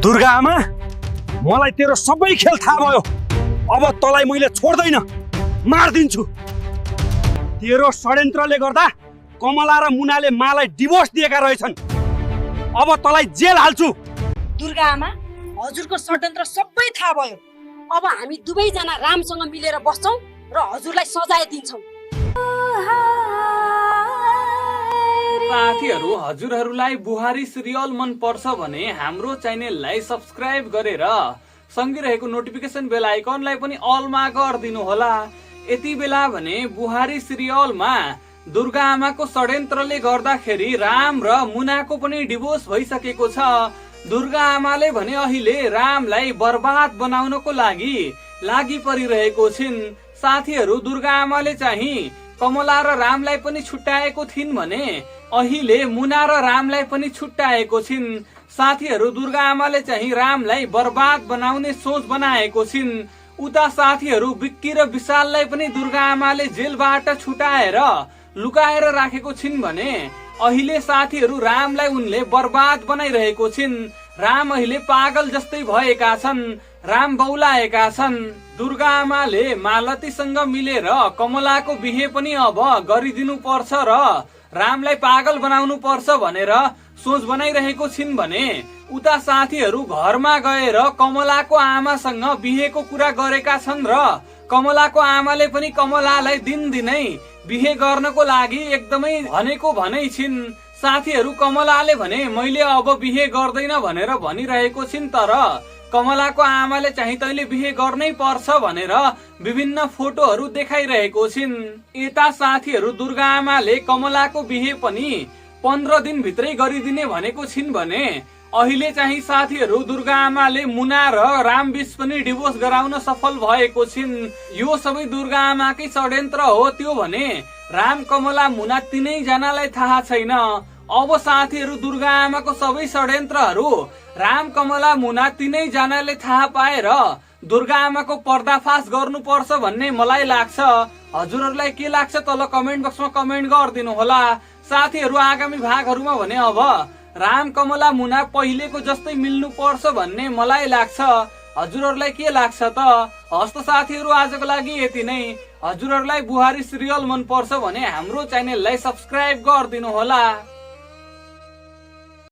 दुर्गा आमा, मलाई तेरो सबै खेल थाहा भयो। अब तँलाई मैले छोड्दैन, मार्दिन्छु। तेरो षड्यन्त्रले गर्दा कमला र मुनाले मालाई डिभोर्स दिएका रहेछन्। अब तँलाई जेल हाल्छु। दुर्गा आमा, हजुरको षड्यन्त्र सबै थाहा भयो। अब हामी दुवैजना रामसँग मिलेर बस्छौं र हजुरलाई सजाय दिन्छौं। साथीहरु, हजुरहरुलाई बुहारी सिरियल मन पर्छ भने हाम्रो च्यानललाई सब्स्क्राइब गरेर सँगै रहेको नोटिफिकेसन बेल आइकनलाई पनि अलमा गरिदिनु होला। यति बेला भने बुहारी सिरियलमा दुर्गा आमाको षड्यन्त्रले गर्दाखेरि राम र मुनाको पनि डिभोर्स भइसकेको छ। दुर्गा आमाले भने अहिले रामलाई बर्बाद बनाउनको लागि परिरहेको छिन्। साथीहरु, दुर्गा आमाले चाहिँ कमला र रामलाई पनि छुट्याएको थिइन् भने अहिले मुना र रामलाई पनि छुट्याएको छिन्। साथीहरु, दुर्गा आमाले चाहिँ रामलाई बर्बाद बनाउने सोच बनाएको छिन्। उता साथीहरु, विक्की र विशाललाई पनि दुर्गा आमाले जेलबाट छुटाएर लुकाएर राखेको छिन् भने अहिले साथीहरु रामलाई उनले बर्बाद बनाइरहेको छिन्। राम अहिले पागल जस्तै भएका छन्, राम बौलाएका छन्। दुर्गा आमाले मालतीसँग मिलेर कमलाको बिहे पनि अब गरिदिनु पर्छ र रामलाई पागल बनाउनु पर्छ भनेर सोच बनाइरहेको छिन् भने उता साथीहरु घरमा गएर कमलाको आमासँग बिहेको कुरा गरेका छन् र कमलाको आमाले पनि कमलालाई दिनदिनै बिहे गर्नको लागि एकदमै भनेको भनै छिन्। साथीहरु, कमलाले भने मैले अब बिहे गर्दैन भनेर भनिरहेको छिन्, तर कमलाको आमाले चाहिँ तैँले बिहे गर्नै पर्छ भनेर विभिन्न फोटोहरू देखाइरहेको छिन्। यता साथीहरु, दुर्गा आमाले कमलाको बिहे पनि 15 दिन भित्रै गरिदिने भनेको छिन् भने अहिले चाहिँ साथीहरु दुर्गा आमाले मुना र राम बीच पनि डिभोर्स गराउन सफल भएको छिन्। यो सबै दुर्गा आमाकै षड्यन्त्र हो। त्यो भने राम, कमला, मुना तीनैजनालाई थाहा छैन। अब साथीहरु, दुर्गा आमाको सबै षड्यन्त्रहरू राम, कमला, मुना तीनैजनाले थाहा पाएर दुर्गा आमाको पर्दाफास गर्नुपर्छ भन्ने मलाई लाग्छ। हजुरहरूलाई के लाग्छ तल कमेन्ट बक्समा कमेन्ट गरिदिनु होला। साथीहरु, आगामी भागहरूमा भने अब राम, कमला, मुना पहिलेको जस्तै मिल्नु पर्छ भन्ने मलाई लाग्छ। हजुरहरूलाई के लाग्छ त? हस्त साथीहरु, आजको लागि यति नै। हजुरहरूलाई बुहारी सिरियल मन पर्छ भने हाम्रो च्यानललाई सब्स्क्राइब गरिदिनु होला।